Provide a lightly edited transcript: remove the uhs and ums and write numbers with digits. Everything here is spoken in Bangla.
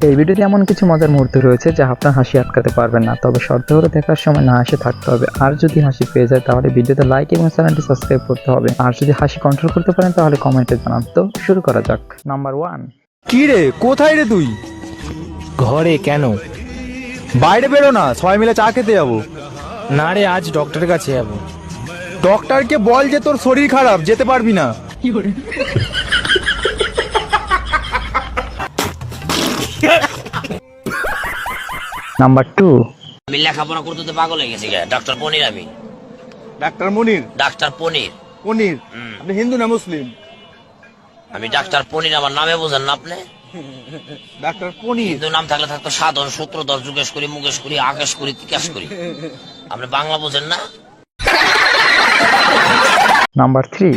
এই ভিডিওতে এমন কিছু মজার মুহূর্ত রয়েছে যা আপনার হাসি আটকাতে পারবেন না, তবে শর্ত হলো দেখার সময় না হাসি থাকতে হবে। আর যদি হাসি পেয়ে যায় তাহলে ভিডিওতে লাইক এবং চ্যানেলটি সাবস্ক্রাইব করতে হবে। আর যদি হাসি কন্ট্রোল করতে পারেন তাহলে কমেন্টে জানান। তো শুরু করা যাক। নাম্বার 1। কি রে, কোথায় রে তুই? ঘরে। কেন? বাইরে বেরো না, সবাই মিলে চা খেতে যাবো। না রে, আজ ডক্টরের কাছে যাবো। ডক্টরকে বল যে তোর শরীর খারাপ, যেতে পারবি না। নাম্বার 2। আমি লেখাপড়া করতে তো পাগল হয়ে গেছি ডাক্তার পনির। আমি ডাক্তার মনির। ডাক্তার পনির। পনির? আপনি হিন্দু না মুসলিম? আমি ডাক্তার পনির, আমার নামে বোঝেন না আপনি? ডাক্তার পনির। হিন্দু নাম থাকলে থাকতো সাধন, সূত্রধর, যুগেশ করি, মুকেশ করি, আকাশ করি, তিকাশ করি। আপনি বাংলা বোঝেন না? নাম্বার 3।